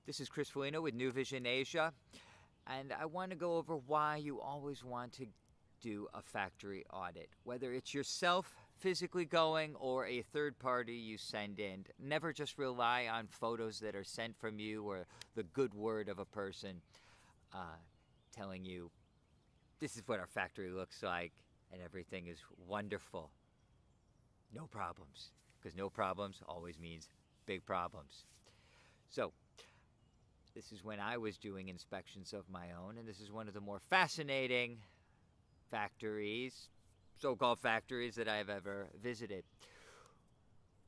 This is Chris Folino with Newvision Asia, and I want to go over why you always want to do a factory audit. Whether it's yourself physically going or a third party you send in, never just rely on photos that are sent from you or the good word of a person telling you, this is what our factory looks like and everything is wonderful. No problems, because no problems always means big problems. So, this is when I was doing inspections of my own, and this is one of the more fascinating factories, so-called factories, that I've ever visited.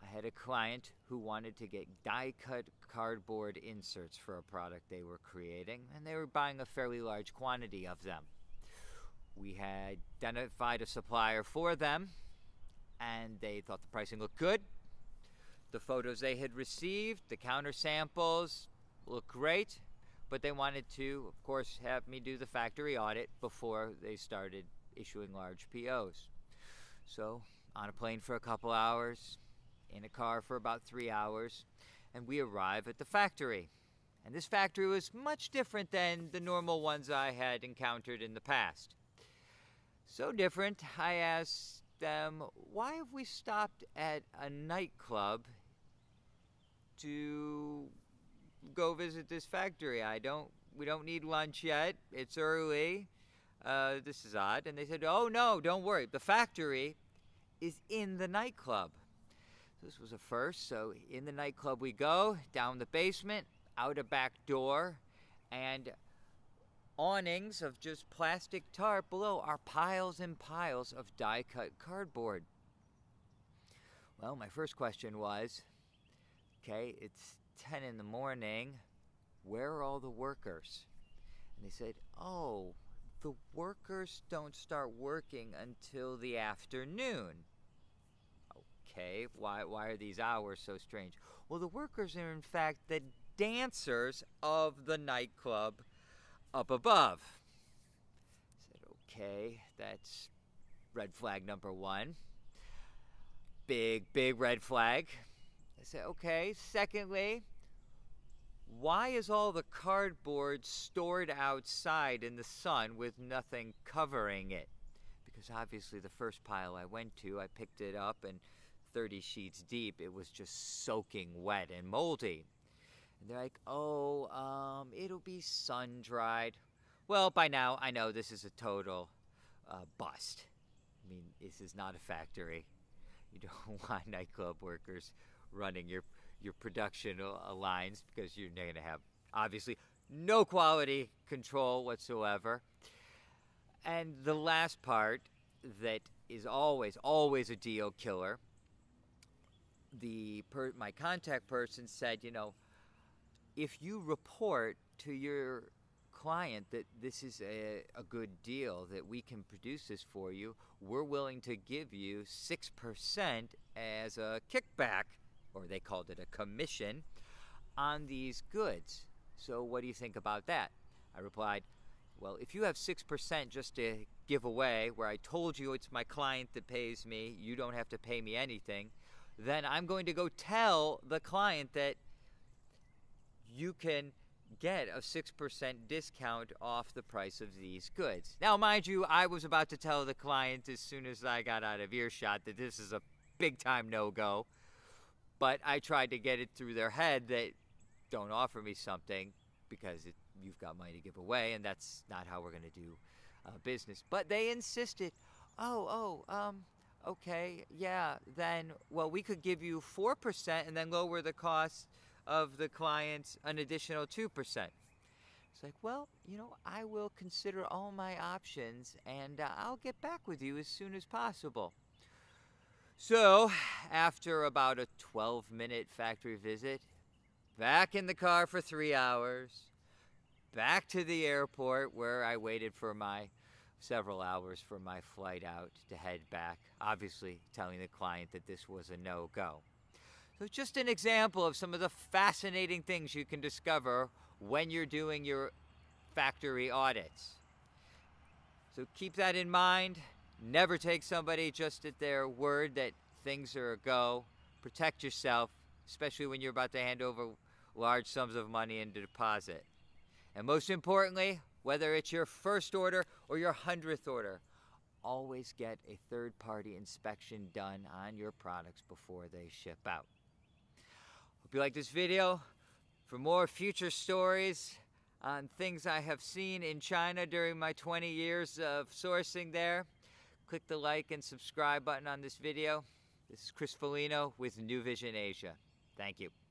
I had a client who wanted to get die-cut cardboard inserts for a product they were creating, and they were buying a fairly large quantity of them. We had identified a supplier for them, and they thought the pricing looked good. The photos they had received, the counter samples, looked great, but they wanted to, of course, have me do the factory audit before they started issuing large POs. So, on a plane for a couple hours, in a car for about 3 hours, and we arrive at the factory. And this factory was much different than the normal ones I had encountered in the past. So different, I asked them, why have we stopped at a nightclub to go visit this factory? We don't need lunch yet. It's early. This is odd. And they said, oh no, don't worry. The factory is in the nightclub. This was a first. So in the nightclub we go, down the basement, out a back door, and awnings of just plastic tarp below are piles and piles of die-cut cardboard. Well, my first question was, okay, it's 10 in the morning, where are all the workers? And they said, oh, the workers don't start working until the afternoon. Okay, why are these hours so strange? Well, the workers are in fact the dancers of the nightclub up above. I said, okay, that's red flag number one. Big red flag. I said, okay, secondly, why is all the cardboard stored outside in the sun with nothing covering it? Because obviously the first pile I went to, I picked it up and 30 sheets deep, it was just soaking wet and moldy. And they're like, oh, it'll be sun-dried. Well, by now, I know this is a total bust. I mean, this is not a factory. You don't want nightclub workers running your production lines, because you're going to have, obviously, no quality control whatsoever. And the last part that is always a deal killer, my contact person said, if you report to your client that this is a good deal, that we can produce this for you, we're willing to give you 6% as a kickback, or they called it a commission, on these goods. So what do you think about that? I replied, well, if you have 6% just to give away, where I told you it's my client that pays me, you don't have to pay me anything, then I'm going to go tell the client that you can get a 6% discount off the price of these goods. Now, mind you, I was about to tell the client as soon as I got out of earshot that this is a big-time no-go, but I tried to get it through their head that don't offer me something because you've got money to give away, and that's not how we're going to do business. But they insisted, okay, yeah, then, well, we could give you 4% and then lower the cost of the clients an additional 2%. It's like, well, I will consider all my options, and I'll get back with you as soon as possible. So, after about a 12-minute factory visit, back in the car for 3 hours, back to the airport where I waited for several hours for my flight out to head back, obviously telling the client that this was a no-go. So just an example of some of the fascinating things you can discover when you're doing your factory audits. So keep that in mind. Never take somebody just at their word that things are a go. Protect yourself, especially when you're about to hand over large sums of money into deposit. And most importantly, whether it's your first order or your 100th order, always get a third-party inspection done on your products before they ship out. Hope you like this video. For more future stories on things I have seen in China during my 20 years of sourcing there, click the like and subscribe button on this video. This is Chris Folino with Newvision Asia. Thank you.